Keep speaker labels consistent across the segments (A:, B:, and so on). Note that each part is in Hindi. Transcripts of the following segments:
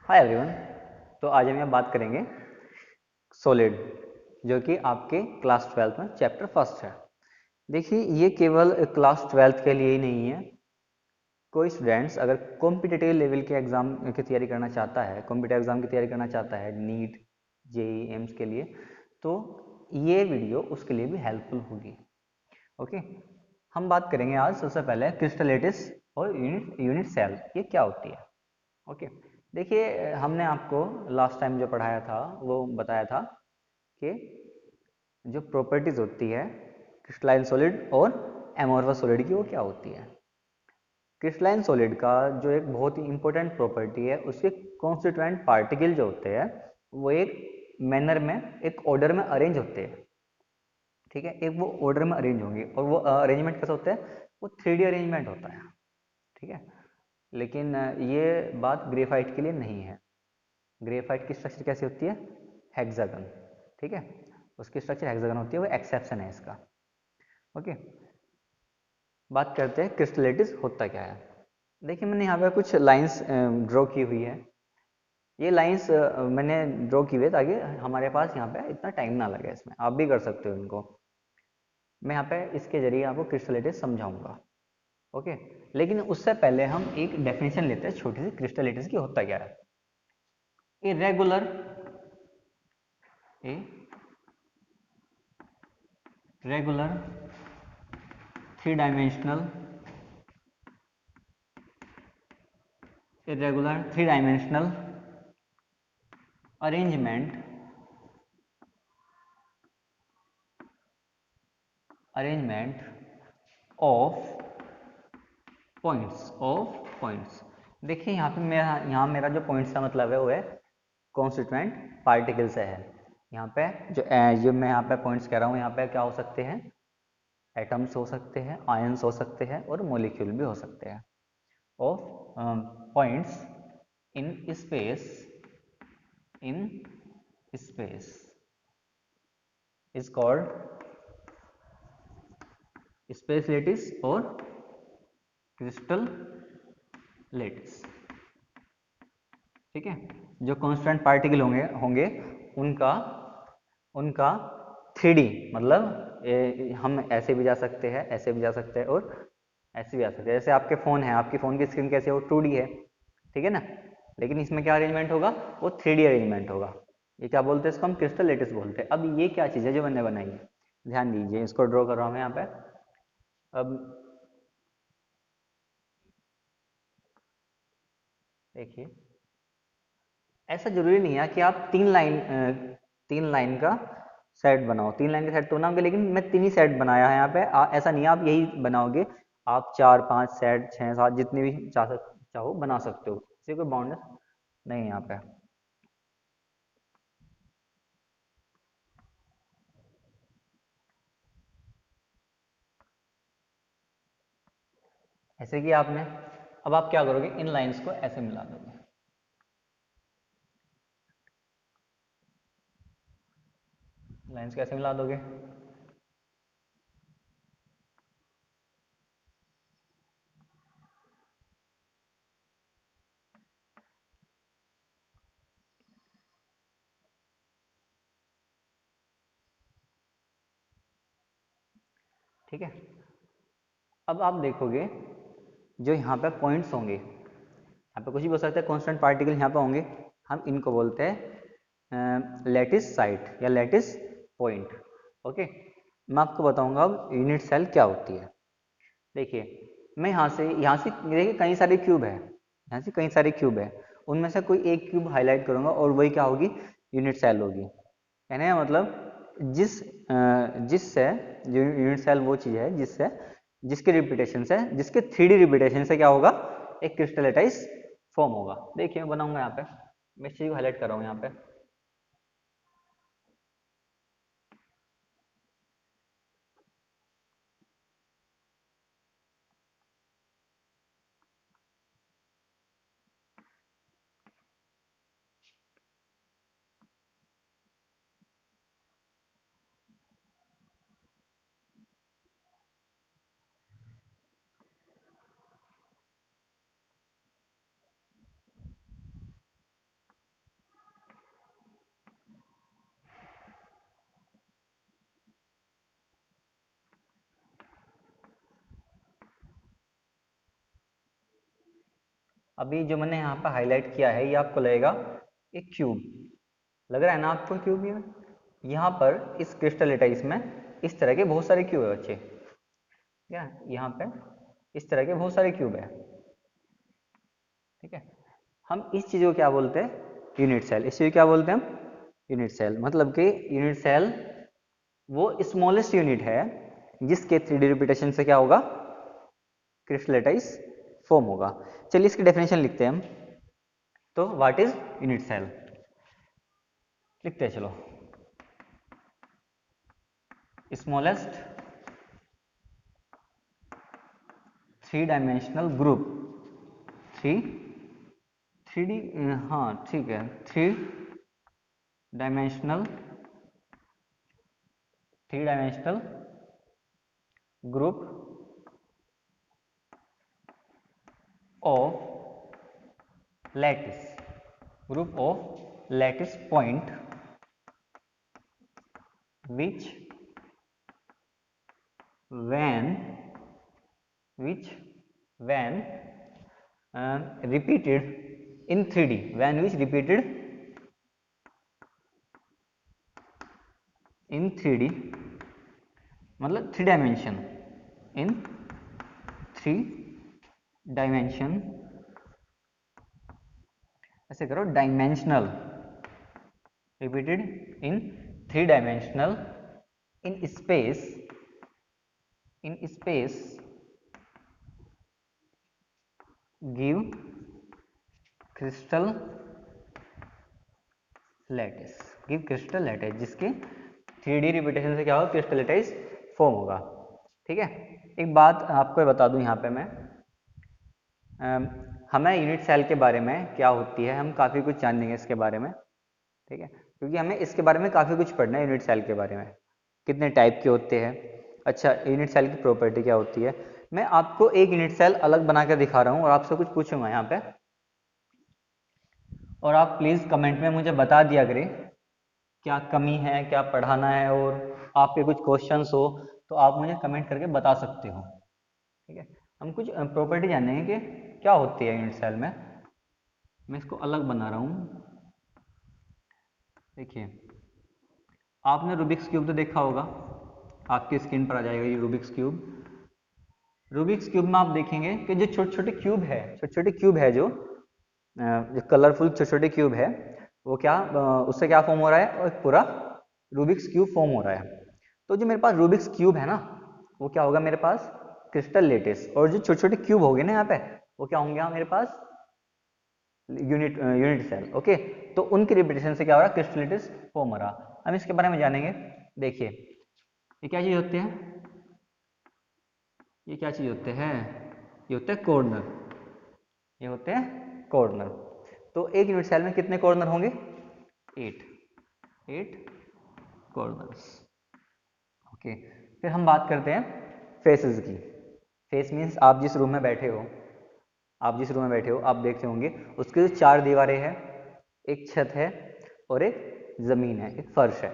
A: Hi everyone. तो आज हम यहाँ बात करेंगे सॉलिड, जो कि आपके क्लास 12th में चैप्टर फर्स्ट है। देखिए, ये केवल क्लास 12th के लिए ही नहीं है। कोई स्टूडेंट्स अगर कॉम्पिटिटिव लेवल के एग्ज़ाम की तैयारी करना चाहता है, कॉम्पिटिटिव एग्ज़ाम की तैयारी करना चाहता है, नीट, जेई, एम्स के लिए, तो ये वीडियो उसके लिए भी हेल्पफुल होगी। ओके, हम बात करेंगे आज सबसे पहले क्रिस्टलेटिस और यूनिट सेल, ये क्या होती है। ओके, देखिए, हमने आपको लास्ट टाइम जो पढ़ाया था वो बताया था कि जो प्रॉपर्टीज होती है क्रिस्टलाइन सॉलिड और एमोर्फस सॉलिड की, वो क्या होती है। क्रिस्टलाइन सॉलिड का जो एक बहुत ही इंपॉर्टेंट प्रॉपर्टी है, उसके कॉन्स्टिट्यूएंट पार्टिकल जो होते हैं वो एक मैनर में, एक ऑर्डर में अरेंज होते हैं। ठीक है, एक वो ऑर्डर में अरेंज होंगे और वो अरेंजमेंट कैसा होता है, वो 3D अरेंजमेंट होता है। ठीक है, लेकिन ये बात ग्रेफाइट के लिए नहीं है। ग्रेफाइट की स्ट्रक्चर कैसी होती है, हेक्सागन। ठीक है, उसकी स्ट्रक्चर हेक्सागन होती है, वो एक्सेप्शन है इसका। ओके, बात करते हैं क्रिस्टलेटिस होता क्या है। देखिए, मैंने यहाँ पे कुछ लाइंस ड्रॉ की हुई है। ये लाइंस मैंने ड्रॉ की हुई है ताकि हमारे पास यहाँ पे इतना टाइम ना लगे, इसमें आप भी कर सकते हो इनको। मैं यहाँ पे इसके जरिए आपको क्रिस्टलेटिस समझाऊंगा। ओके, लेकिन उससे पहले हम एक डेफिनेशन लेते हैं छोटी सी क्रिस्टलेटिस की होता क्या है। Irregular, a regular three dimensional, irregular three dimensional arrangement of points. देखिए, यहाँ मेरा जो पॉइंट्स का मतलब है वो है कॉन्स्टिट्यूएंट पार्टिकल से है। यहाँ पे जो मैं यहाँ पे पॉइंट्स कह रहा हूँ, यहाँ पे क्या हो सकते हैं, एटम्स हो सकते हैं, आयंस हो सकते हैं और मॉलिक्यूल भी हो सकते हैं। Of points in space is called space lattice और क्रिस्टल लेटिस। ठीक है, जो कांस्टेंट पार्टिकल होंगे होंगे उनका उनका 3D मतलब हम ऐसे भी जा सकते हैं, ऐसे भी जा सकते हैं और ऐसे भी जा सकते हैं। जैसे आपके फ़ोन है, आपकी फ़ोन की स्क्रीन कैसे हो, 2D है। ठीक है ना, लेकिन इसमें क्या अरेंजमेंट होगा, वो 3D अरेंजमेंट होगा। ये क्या बोलते हैं, इसको हम क्रिस्टल लेटिस बोलते हैं। अब ये क्या चीज़ है जो मैंने बनाई है, ध्यान दीजिए, इसको ड्रॉ कर रहा हूँ मैं यहाँ पे। अब देखिए, ऐसा जरूरी नहीं है कि आप तीन लाइन का सेट बनाओ। तीन लाइन का सेट तो बनाओगे, लेकिन मैं तीन ही सेट बनाया है यहाँ पे। ऐसा नहीं है आप यही बनाओगे, आप चार पांच सेट, छः सात, जितने भी चाहो बना सकते हो। इसे कोई बाउंड नहीं है यहाँ पे। ऐसे किया आपने, अब आप क्या करोगे, इन लाइंस को ऐसे मिला दोगे। लाइंस कैसे मिला दोगे, ठीक है। अब आप देखोगे, जो यहाँ पे पॉइंट्स होंगे, यहाँ पे कुछ भी हो सकता है, कांस्टेंट पार्टिकल यहाँ पे होंगे, हम इनको बोलते हैं लेटिस साइट या लेटिस पॉइंट। ओके, मैं आपको बताऊंगा अब यूनिट सेल क्या होती है। देखिए, मैं यहाँ से देखिए कई सारे क्यूब है, यहाँ से कई सारे क्यूब है, उनमें से कोई एक क्यूब हाईलाइट करूंगा और वही क्या होगी, यूनिट सेल होगी। कहने का मतलब जिससे जो यूनिट सेल वो चीज़ है जिससे जिसके रिपीटेशन से, जिसके 3D रिपीटेशन से क्या होगा, एक क्रिस्टलेटाइज फॉर्म होगा। देखिए, मैं बनाऊंगा यहाँ पे, मैं इस चीज़ को हाईलाइट कर रहा हूँ यहाँ पे। अभी जो मैंने यहाँ पर हाईलाइट किया है ये आपको लगेगा एक क्यूब, लग रहा है ना आपको क्यूब? ये यहाँ पर इस क्रिस्टल लेटाइस में इस तरह के बहुत सारे क्यूब है बच्चे, क्या यहाँ पे इस तरह के बहुत सारे क्यूब है, ठीक है। हम इस चीज़ को क्या बोलते हैं? Unit cell. इस चीज़ को क्या बोलते हैं हम? Unit cell. मतलब कि यूनिट सेल वो स्मॉलेस्ट यूनिट है जिसके 3D रिपीटेशन से क्या होगा? क्रिस्टलेटाइज फॉर्म होगा। चलिए इसकी डेफिनेशन लिखते हैं हम। तो व्हाट इज यूनिट सेल लिखते हैं, चलो। Smallest 3 dimensional group, three D, हाँ ठीक है, 3 dimensional group of lattice point which when repeated in 3D, when which repeated in 3D, मतलब 3 डायमेंशन, इन 3 डायमेंशन, ऐसे करो, dimensional, repeated in 3 dimensional in space give crystal lattice, जिसके 3D रिपीटेशन से क्या होगा? क्रिस्टल लैटिस फॉर्म होगा, ठीक है। एक बात आपको बता दूं यहाँ पे मैं, हमें यूनिट सेल के बारे में क्या होती है, हम काफ़ी कुछ जानेंगे इसके बारे में, ठीक है, क्योंकि हमें इसके बारे में काफ़ी कुछ पढ़ना है। यूनिट सेल के बारे में कितने टाइप के होते हैं, अच्छा यूनिट सेल की प्रॉपर्टी क्या होती है। मैं आपको एक यूनिट सेल अलग बना कर दिखा रहा हूँ और आपसे कुछ पूछूंगा यहाँ पे, और आप प्लीज़ कमेंट में मुझे बता दिया करें क्या कमी है, क्या पढ़ाना है, और आपके कुछ क्वेश्चंस हो तो आप मुझे कमेंट करके बता सकते हो, ठीक है। हम कुछ प्रॉपर्टी जानेंगे कि क्या होती है यूनिट सेल में। मैं इसको अलग बना रहा हूँ, देखिए आपने रूबिक्स क्यूब तो देखा होगा, आपकी स्क्रीन पर आ जाएगा ये रूबिक्स क्यूब में आप देखेंगे कि जो छोटे छोटे क्यूब है, जो कलरफुल छोटे छोटे क्यूब है, वो क्या उससे क्या फॉर्म हो रहा है? और एक पूरा रूबिक्स क्यूब फॉर्म हो रहा है। तो जो मेरे पास रूबिक्स क्यूब है ना, वो क्या होगा मेरे पास? Crystal lettuce. और जो छोटे छोटे क्यूब होंगे ना यहाँ पे, वो क्या होंगे मेरे पास? Unit cell, okay. तो उनकी रिपीटेशन से क्या हो रहा है? क्रिस्टल लेटिस फॉर्म हो रहा। हम इसके बारे में जानेंगे। देखिए ये क्या चीज होते हैं? ये क्या चीज होते हैं? ये होते हैं कॉर्नर, ये होते हैं कॉर्नर। तो एक यूनिट सेल में कितने कॉर्नर होंगे? 8 कॉर्नर्स, ओके। फिर हम बात करते हैं फेसेस की। फेस मीन्स आप जिस रूम में बैठे हो, आप देखते होंगे उसके जो 4 दीवारें हैं, एक छत है और एक ज़मीन है, एक फर्श है,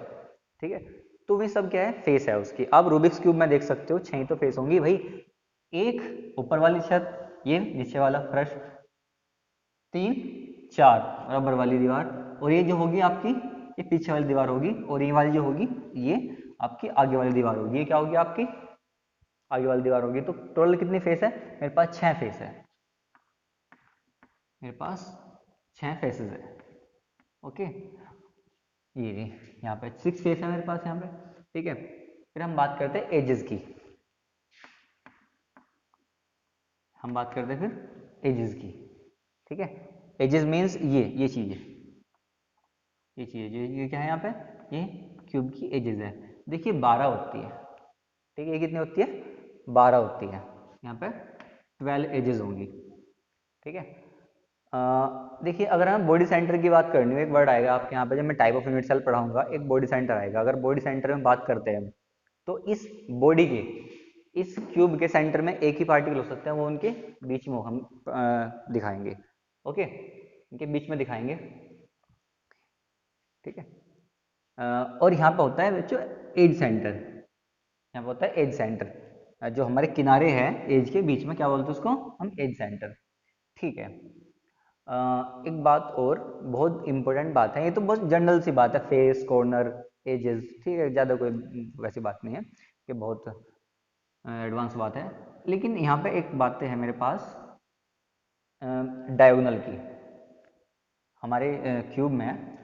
A: ठीक है। तो वे सब क्या है? फेस है उसकी। आप रूबिक्स क्यूब में देख सकते हो 6 तो फेस होंगी भाई। एक ऊपर वाली छत, ये नीचे वाला फर्श, 3 4 बराबर वाली दीवार, और ये जो होगी आपकी, ये पीछे वाली दीवार होगी, और ये वाली जो होगी ये आपकी आगे वाली दीवार होगी। ये क्या होगी? आपकी आगे वाली दीवार होगी। तो टोटल कितनी फेस है मेरे पास? 6 फेस है, मेरे पास 6 फेसेस है, ओके। ये यहाँ पे 6 फेस है मेरे पास यहाँ पे, ठीक है। फिर हम बात करते हैं एजेस की, फिर एजेस की, ठीक है। एजेस मीन्स ये चीज, ये क्या है यहाँ पे? ये क्यूब की एजेस है। देखिए 12 होती है, ठीक है। ये कितनी होती है? 12 होती है। यहाँ पे 12 एजेस होंगी, ठीक है। देखिए अगर हम बॉडी सेंटर की बात करनी हो, एक वर्ड आएगा आपके यहाँ पे जब मैं टाइप ऑफ यूनिट सेल पढ़ाऊंगा, एक बॉडी सेंटर आएगा। अगर बॉडी सेंटर में बात करते हैं तो इस बॉडी के, इस क्यूब के सेंटर में एक ही पार्टिकल हो सकता है, वो उनके बीच में हम दिखाएंगे, ओके, इनके बीच में दिखाएंगे, ठीक है। और यहाँ पे होता है जो एज सेंटर, यहाँ पे होता है एज सेंटर, जो हमारे किनारे हैं एज के बीच में, क्या बोलते हैं उसको हम? एज सेंटर, ठीक है। एक बात और बहुत इम्पोर्टेंट बात है, ये तो बहुत जनरल सी बात है, फेस, कॉर्नर, एजेस, ठीक है, ज़्यादा कोई वैसी बात नहीं है कि बहुत एडवांस बात है। लेकिन यहाँ पे एक बातें है मेरे पास डायगोनल की। हमारे क्यूब में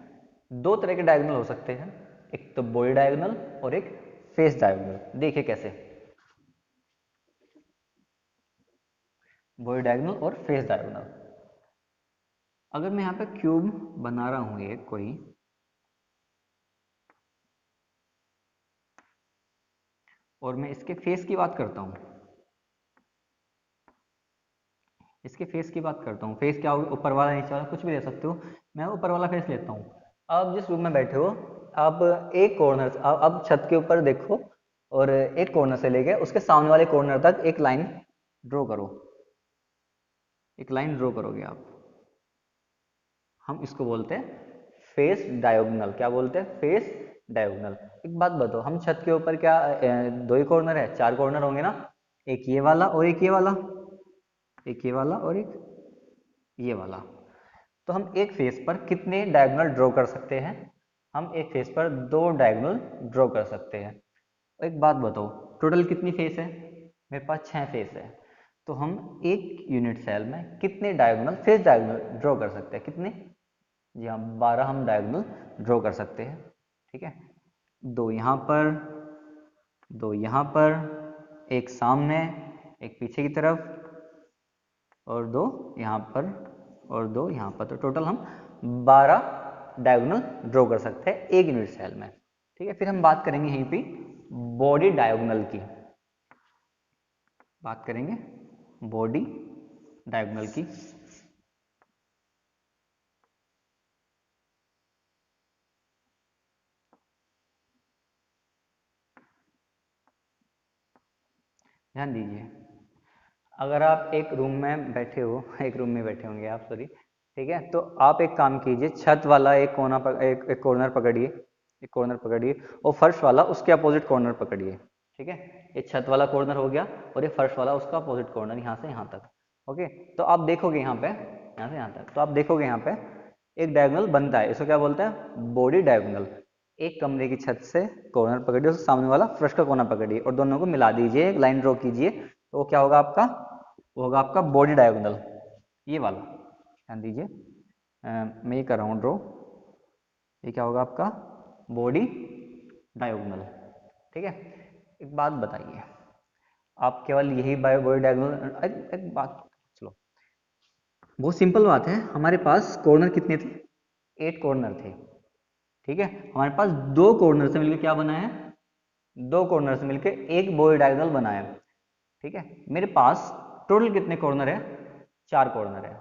A: दो तरह के डायगोनल हो सकते हैं, एक तो बॉडी डायगोनल और एक फेस डायगोनल। देखिए कैसे, बॉडी डायगोनल और फेस डायगोनल। अगर मैं यहाँ पे क्यूब बना रहा हूँ एक कोई, और मैं इसके फेस की बात करता हूँ, इसके फेस की बात करता हूँ, फेस क्या होगा, ऊपर वाला नीचे वाला कुछ भी ले सकते हो, मैं ऊपर वाला फेस लेता हूँ। आप जिस रूम में बैठे हो, आप एक कॉर्नर, अब छत के ऊपर देखो और एक कॉर्नर से लेके उसके सामने वाले कॉर्नर तक एक लाइन ड्रॉ करो, एक लाइन ड्रॉ करोगे आप, हम इसको बोलते हैं फेस डायगोनल। क्या बोलते हैं? Face diagonal. एक बात बताओ, हम छत के ऊपर क्या दो ही कॉर्नर है? चार कॉर्नर होंगे ना, एक ये वाला और एक ये वाला, एक ये वाला और एक ये वाला। तो हम एक फेस पर कितने डायगोनल ड्रॉ कर सकते हैं? हम एक फेस पर दो डायगोनल ड्रॉ कर सकते हैं। एक बात बताओ, टोटल कितनी फेस है? मेरे पास 6 फेस है। तो हम एक यूनिट सेल में कितने डायगोनल, फेस डायगोनल ड्रॉ कर सकते हैं? कितने? जी हाँ, 12 हम डायगोनल ड्रॉ कर सकते हैं। ठीक है, दो यहाँ पर, दो यहाँ पर, एक सामने, एक पीछे की तरफ, और दो यहाँ पर, और दो यहाँ पर। तो टोटल हम 12 डायगोनल ड्रॉ कर सकते हैं एक यूनिट सेल में। ठीक है, फिर हम बात करेंगे यहीं पे बॉडी डायगोनल की, बात करेंगे बॉडी डायगोनल की। ध्यान दीजिए, अगर आप एक रूम में बैठे हो, एक रूम में बैठे होंगे आप, सॉरी, ठीक है, तो आप एक काम कीजिए, छत वाला एक कोना एक कॉर्नर पकड़िए, एक कॉर्नर पकड़िए, और फर्श वाला उसके अपोजिट कॉर्नर पकड़िए। ठीक है, ये छत वाला कॉर्नर हो गया और ये फर्श वाला उसका अपोजिट कॉर्नर, यहाँ से यहाँ तक। ओके, तो आप देखोगे यहाँ पे, यहाँ से यहाँ तक, तो आप देखोगे यहाँ पे एक डायगोनल बनता है, इसको क्या बोलते हैं? Body diagonal. एक कमरे की छत से कॉर्नर पकड़िए, उसके सामने वाला फर्श का कोना पकड़िए और दोनों को मिला दीजिए, एक लाइन ड्रॉ कीजिए, तो वो क्या होगा आपका? वो होगा आपका बॉडी डायगोनल, ये वाला। ध्यान दीजिए, मैं ये कर रहा हूँ ड्रॉ, ये क्या होगा आपका? Body diagonal. ठीक है, एक बात बताइए, आप केवल यही बॉडी डायगोनल, एक बात, चलो बहुत सिंपल बात है, हमारे पास कॉर्नर कितने थे? 8 कॉर्नर थे। ठीक है, हमारे पास दो कॉर्नर से मिलकर क्या बना है? दो कॉर्नर से मिलकर एक बॉडी डायगोनल बना है। ठीक है, मेरे पास टोटल कितने कॉर्नर है? 4 कॉर्नर है।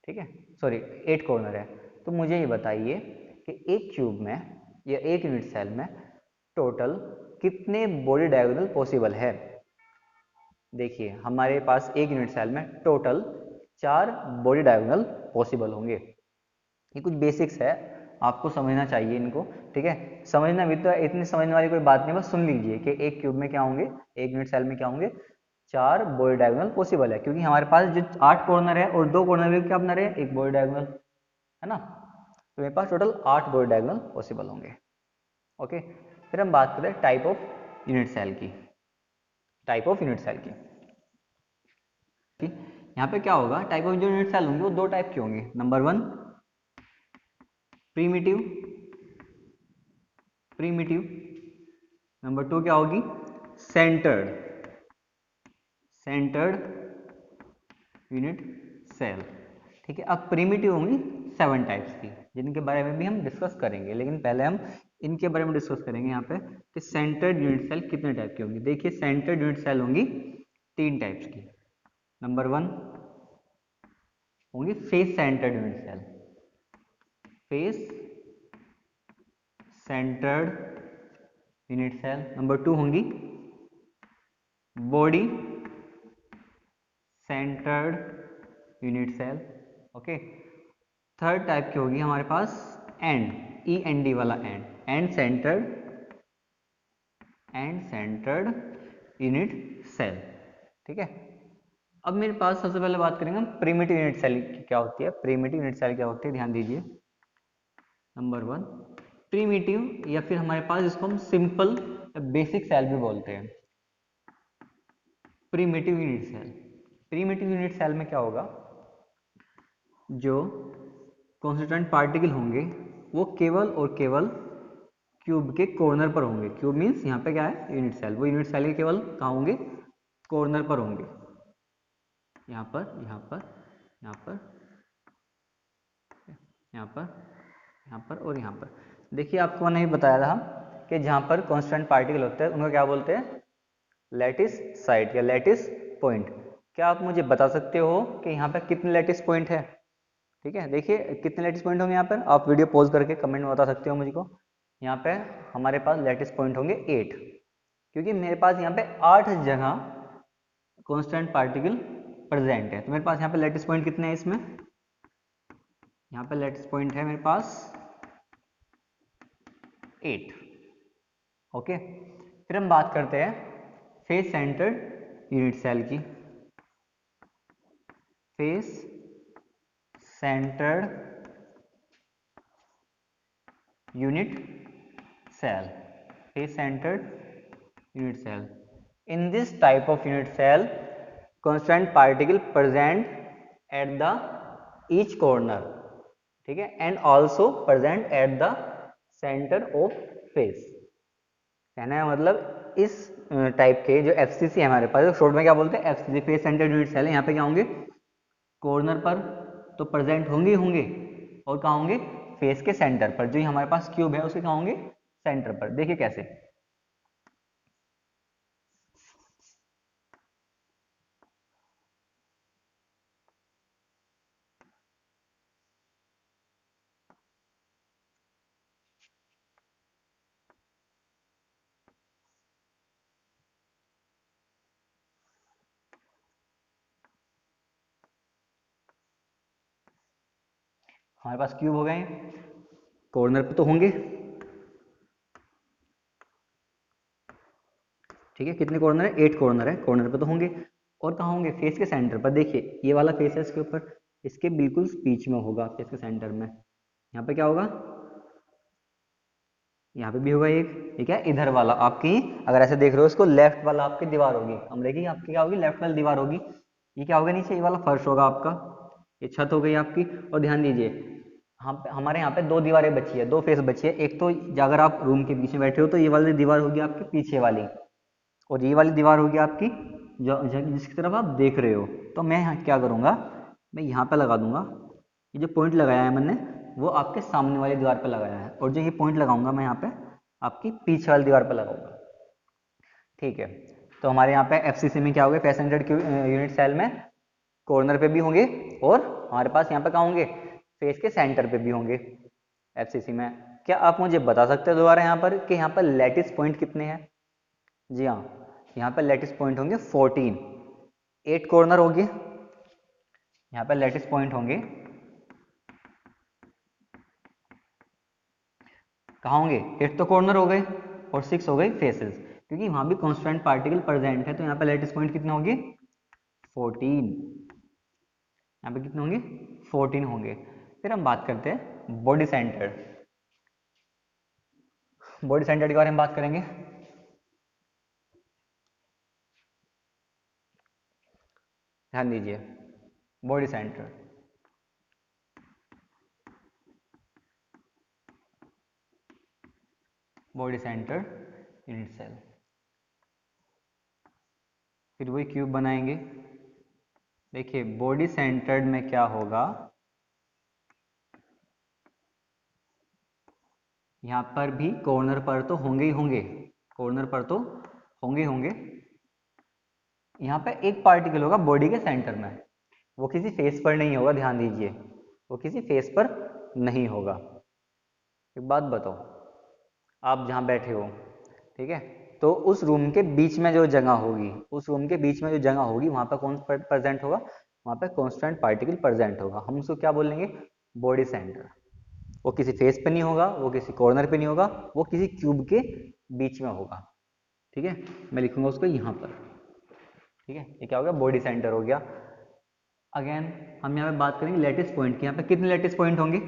A: ठीक है, सॉरी 8 कॉर्नर है। तो मुझे ये बताइए कि एक क्यूब में या एक यूनिट सेल में टोटल कितने बॉडी डायगोनल पॉसिबल है? देखिए, हमारे पास एक यूनिट सेल में टोटल 4 बॉडी डायगोनल पॉसिबल होंगे। ये कुछ बेसिक्स है, आपको समझना चाहिए इनको। ठीक है, समझना भी तो इतनी समझने वाली कोई बात नहीं, बस सुन लीजिए कि एक क्यूब में क्या होंगे, एक यूनिट सेल में क्या होंगे, 4 बॉडी डायगोनल पॉसिबल है, क्योंकि हमारे पास जो 8 कॉर्नर है और दो कॉर्नर में क्या बना रहे हैं? एक बॉडी डायगोनल, है ना। तो मेरे पास टोटल 8 बॉडी डायगोनल पॉसिबल होंगे। ओके, फिर हम बात करें टाइप ऑफ यूनिट सेल की, टाइप ऑफ यूनिट सेल की। यहाँ पे क्या होगा, टाइप ऑफ जो यूनिट सेल होंगे वो दो टाइप के होंगे। Number 1 primitive, primitive. नंबर 2 क्या होगी? Centred, centred unit cell. ठीक है, अब प्रीमिटिव होंगी 7 टाइप्स की, जिनके बारे में भी हम डिस्कस करेंगे, लेकिन पहले हम इनके बारे में डिस्कस करेंगे यहाँ पे कि सेंटर्ड यूनिट सेल कितने टाइप की होंगी। देखिए, सेंटर्ड यूनिट सेल होंगी 3 टाइप्स की। नंबर 1 होंगी face centred unit cell, face centred unit cell. Number 2 होंगी body centred unit cell. Okay, third type की होगी हमारे पास एंड, ई एन डी वाला end, end centred, end centred unit cell. ठीक है, अब मेरे पास सबसे पहले बात करेंगे हम प्रिमिटिव यूनिट सेल क्या होती है। प्रिमिटिव यूनिट सेल क्या होती है, ध्यान दीजिए। नंबर 1 प्रिमिटिव, या फिर हमारे पास इसको हम सिंपल बेसिक सेल भी बोलते हैं। Primitive unit cell, primitive unit cell में क्या होगा, जो कॉन्स्टिट्यूएंट पार्टिकल होंगे वो केवल और केवल क्यूब के कॉर्नर पर होंगे। क्यूब मीन्स यहाँ पे क्या है, यूनिट सेल। वो यूनिट सेल के केवल कहाँ होंगे, कॉर्नर पर होंगे। यहाँ पर, यहाँ पर, यहाँ पर, यहाँ पर, यहाँ पर और यहाँ पर। देखिए आपको मैंने बताया था कि जहाँ पर कॉन्स्टेंट पार्टिकल होते हैं उनको क्या बोलते हैं, लैटिस साइट या लैटिस पॉइंट। क्या आप मुझे बता सकते हो कि यहाँ पर कितने लैटिस पॉइंट है? ठीक है, देखिए कितने लैटिस पॉइंट होंगे यहाँ पर, आप वीडियो पॉज करके कमेंट में बता सकते हो मुझको। यहाँ पे हमारे पास लैटिस पॉइंट होंगे 8, क्योंकि मेरे पास यहाँ पे 8 जगह कांस्टेंट पार्टिकल प्रेजेंट है। तो मेरे पास यहाँ पे लैटिस पॉइंट कितने हैं इसमें, यहाँ पे लैटिस पॉइंट है मेरे पास 8। ओके, फिर हम बात करते हैं फेस सेंटर्ड यूनिट सेल की। Face centred unit cell, face centered unit cell. In this type of unit cell, constant particle present at the each corner, ठीक है, and also present at the center of face। कहना है मतलब इस टाइप के जो FCC है हमारे पास, शॉर्ट में क्या बोलते हैं, FCC face centred unit cell है। यहाँ पे क्या होंगे, कॉर्नर पर तो प्रेजेंट होंगे होंगे, और कहाँ होंगे, फेस के सेंटर पर। जो हमारे पास क्यूब है उसके कहाँ होंगे, सेंटर पर। देखिए कैसे, हमारे पास क्यूब हो गए, कॉर्नर पे तो होंगे, ठीक है, कितने कॉर्नर है, 8 कॉर्नर है, कॉर्नर पे तो होंगे। और कहाँ होंगे, फेस के सेंटर पर। देखिए ये वाला फेस है इसके ऊपर, इसके बिल्कुल बीच में होगा, फेस के सेंटर में। यहाँ पे क्या होगा, यहाँ पे भी होगा एक, ठीक है, इधर वाला आपकी, अगर ऐसे देख रहे हो इसको, लेफ्ट वाला आपकी दीवार होगी, कमरे की आपकी क्या होगी, लेफ्ट वाली दीवार होगी। ये क्या होगा, नीचे ये वाला फर्श होगा आपका, ये छत हो गई आपकी। और ध्यान दीजिए हमारे यहाँ पे 2 दीवारें बची है, 2 फेस बची है। एक तो अगर आप रूम के बीच में बैठे हो तो ये वाली दीवार होगी आपकी पीछे वाली, और ये वाली दीवार होगी आपकी जो जिसकी तरफ आप देख रहे हो। तो मैं यहाँ क्या करूँगा, मैं यहाँ पे लगा दूंगा, ये जो पॉइंट लगाया है मैंने वो आपके सामने वाली दीवार पे लगाया है, और जो ये पॉइंट लगाऊंगा मैं यहाँ पे आपकी पीछे वाली दीवार पे लगाऊंगा। ठीक है, तो हमारे यहाँ पे FCC में क्या होगा, फेस सेंटर्ड यूनिट सेल में कॉर्नर पे भी होंगे, और हमारे पास यहाँ पे कहाँ होंगे, फेस के सेंटर पे भी होंगे FCC में। क्या आप मुझे बता सकते हो दोबारा यहाँ पर कि यहाँ पर लैटिस पॉइंट कितने हैं? जी हाँ, यहाँ पर लैटिस पॉइंट होंगे 14, 8 कॉर्नर होंगे, यहाँ पर लैटिस पॉइंट होंगे, कहाँ होंगे, 8 तो कॉर्नर हो गए और 6 हो गए फेसेस, क्योंकि वहां भी कांस्टेंट पार्टिकल प्रेजेंट है। तो यहाँ पे लैटिस पॉइंट कितने होंगे, 14, यहाँ पे कितने होंगे, 14 होंगे। फिर हम बात करते हैं बॉडी सेंटर। बॉडी सेंटर के बारे में बात करेंगे। ध्यान दीजिए, body centre, body centre unit cell. फिर वही क्यूब बनाएंगे। देखिए बॉडी सेंटर्ड में क्या होगा, यहाँ पर भी कॉर्नर पर तो होंगे ही होंगे, कॉर्नर पर तो होंगे होंगे। यहाँ पे एक पार्टिकल होगा बॉडी के सेंटर में, वो किसी फेस पर नहीं होगा, ध्यान दीजिए, वो किसी फेस पर नहीं होगा। एक बात बताओ, आप जहाँ बैठे हो, ठीक है, तो उस रूम के बीच में जो जगह होगी, उस रूम के बीच में जो जगह होगी वहाँ पर कौन प्रेजेंट होगा, वहाँ पर कांस्टेंट पार्टिकल प्रेजेंट होगा। हम उसको क्या बोलेंगे, बॉडी सेंटर। वो किसी फेस पे नहीं होगा, वो किसी कॉर्नर पे नहीं होगा, वो किसी क्यूब के बीच में होगा। ठीक है, मैं लिखूंगा उसको यहाँ पर। ठीक है, ये क्या हो गया, बॉडी सेंटर हो गया। अगेन हम यहाँ पे बात करेंगे लैटिस पॉइंट की। यहाँ पे कितने लैटिस पॉइंट होंगे,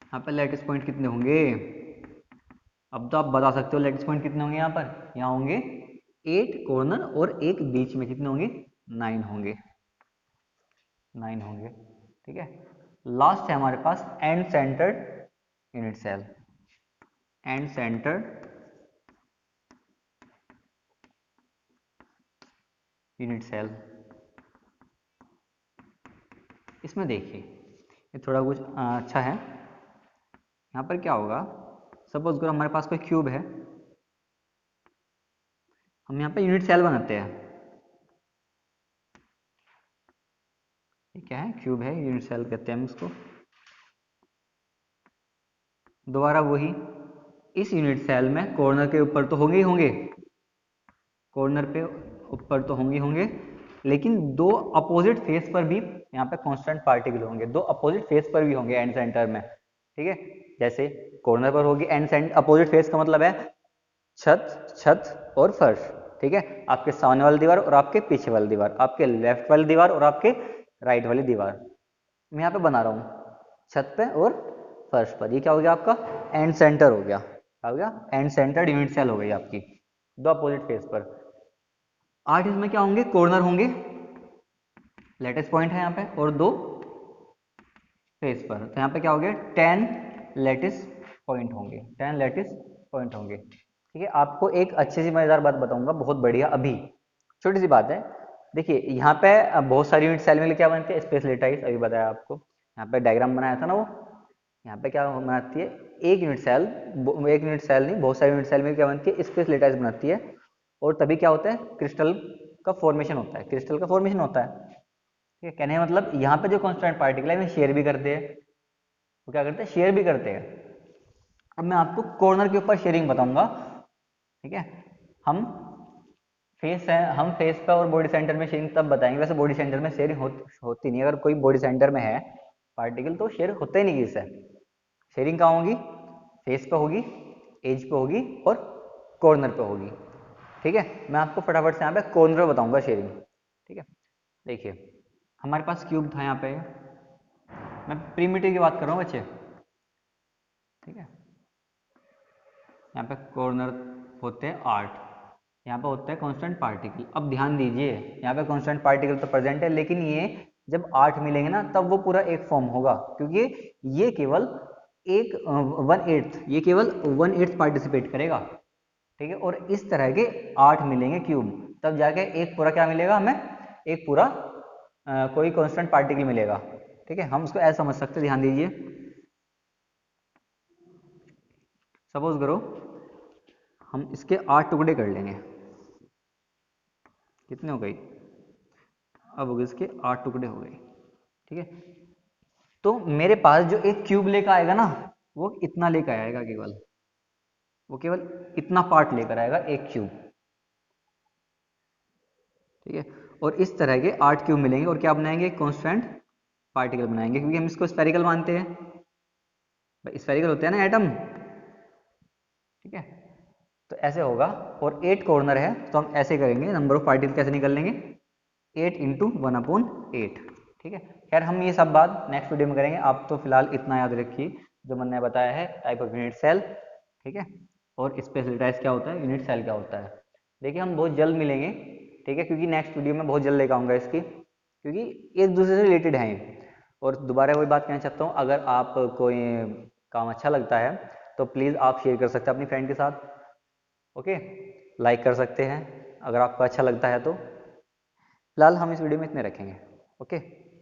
A: यहाँ पे लैटिस पॉइंट कितने होंगे, अब तो आप बता सकते हो लैटिस पॉइंट कितने होंगे। यहाँ पर यहाँ होंगे 8 कॉर्नर और एक बीच में, कितने होंगे, 9 होंगे, 9 होंगे। ठीक है, लास्ट है हमारे पास end centred unit cell. End centred unit cell, इसमें देखिए ये थोड़ा कुछ अच्छा है। यहाँ पर क्या होगा, सपोज करो हमारे पास कोई क्यूब है, हम यहाँ पे यूनिट सेल बनाते हैं। ये क्या है, क्यूब है, यूनिट सेल कहते हैं हम इसको। दोबारा वही, इस यूनिट सेल में कॉर्नर के ऊपर तो होंगे ही होंगे, कॉर्नर पे ऊपर तो होंगे होंगे, लेकिन दो अपोजिट फेस पर भी यहाँ पे कांस्टेंट पार्टिकल होंगे, दो अपोजिट फेस पर भी होंगे एंड सेंटर में। ठीक है, जैसे कॉर्नर पर होगी एंड सेंटर, अपोजिट फेस का मतलब है छत, छत और फर्श। ठीक है, आपके सामने वाली दीवार और आपके पीछे वाली दीवार, आपके लेफ्ट वाली दीवार और आपके राइट वाली दीवार। मैं यहाँ पे बना रहा हूँ छत पे और फर्श पर। ये क्या हो गया, आपका एंड सेंटर हो गया। क्या हो गया, एंड सेंटर्ड यूनिट सेल हो गई आपकी, दो अपोजिट फेस पर। 8 इसमें क्या होंगे, कॉर्नर होंगे, लेटेस्ट पॉइंट है यहाँ पे, और 2 फेस पर। तो यहाँ पे क्या हो गया, 10 लेटिस पॉइंट होंगे, 10 लेटिस पॉइंट होंगे। ठीक है, आपको एक अच्छी सी मजेदार बात बताऊंगा, बहुत बढ़िया। अभी छोटी सी बात है, देखिए यहाँ पे बहुत सारी यूनिट सेल में क्या बनती है, स्पेस लेटाइस, अभी बताया आपको। यहाँ पे डायग्राम बनाया था ना वो, यहाँ पे क्या बनाती है, एक यूनिट सेल, एक यूनिट सेल नहीं, बहुत सारी यूनिट सेल में क्या बनती है, स्पेस लेटाइस बनाती है। और तभी क्या होता है, क्रिस्टल का फॉर्मेशन होता है, क्रिस्टल का फॉर्मेशन होता है। ठीक है, कहने का मतलब यहाँ पे जो कांस्टेंट पार्टिकल है, शेयर भी करते हैं, वो क्या करते हैं, शेयर भी करते हैं। अब मैं आपको कॉर्नर के ऊपर शेयरिंग बताऊंगा। ठीक है, हम फेस है, हम फेस पे और बॉडी सेंटर में शेयरिंग तब बताएंगे। वैसे बॉडी सेंटर में शेयरिंग होती नहीं, अगर कोई बॉडी सेंटर में है पार्टिकल तो शेयर होता ही नहीं किसी से। शेयरिंग कहाँ होगी, फेस पे होगी, एज पे होगी और कॉर्नर पे होगी। ठीक है, मैं आपको फटाफट से यहाँ पे कॉर्नर बताऊंगा शेयरिंग। ठीक है, देखिए हमारे पास क्यूब था यहाँ पे, मैं प्रीमिटिव की बात कर रहा हूँ बच्चे। ठीक है, यहाँ पे कॉर्नर होते हैं 8, यहाँ पे होता है कांस्टेंट पार्टिकल। अब ध्यान दीजिए, यहाँ पे कांस्टेंट पार्टिकल तो प्रेजेंट है, लेकिन ये जब 8 मिलेंगे ना तब वो पूरा एक फॉर्म होगा, क्योंकि ये केवल एक 1/8, ये केवल 1/8 पार्टिसिपेट करेगा। ठीक है, और इस तरह के 8 मिलेंगे क्यूब, तब जाके एक पूरा क्या मिलेगा हमें, एक पूरा कोई कांस्टेंट पार्टिकल मिलेगा। ठीक है, हम उसको ऐसा समझ सकते हैं, ध्यान दीजिए। सपोज करो हम इसके 8 टुकड़े कर लेंगे, कितने हो गई, अब हो गए इसके 8 टुकड़े हो गए। ठीक है, तो मेरे पास जो एक क्यूब लेकर आएगा ना, वो इतना लेकर आएगा, केवल वो केवल इतना पार्ट लेकर आएगा एक क्यूब। ठीक है, और इस तरह के 8 क्यूब मिलेंगे और क्या बनाएंगे, कांस्टेंट पार्टिकल बनाएंगे, क्योंकि हम इसको स्फेरिकल मानते हैं। भाई स्फेरिकल होते हैं ना एटम। ठीक है, तो ऐसे होगा। और 8 कॉर्नर है तो हम ऐसे करेंगे, नंबर ऑफ पार्टिकल कैसे निकल लेंगे, 8 इंटू 1/8। ठीक है, खैर हम ये सब बात नेक्स्ट वीडियो में करेंगे। आप तो फिलहाल इतना याद रखिए जो मैंने बताया है, टाइप ऑफ यूनिट सेल। ठीक है, और स्पेशलिटाइज क्या होता है, यूनिट सेल क्या होता है। देखिए हम बहुत जल्द मिलेंगे। ठीक है, क्योंकि नेक्स्ट वीडियो में बहुत जल्द लेकर आऊँगा इसकी, क्योंकि एक दूसरे से रिलेटेड हैं। और दोबारा वही बात कहना चाहता हूँ, अगर आप कोई काम अच्छा लगता है तो प्लीज़ आप शेयर कर सकते हैं अपनी फ्रेंड के साथ। ओके, लाइक कर सकते हैं अगर आपको अच्छा लगता है तो। फिलहाल हम इस वीडियो में इतने रखेंगे। ओके।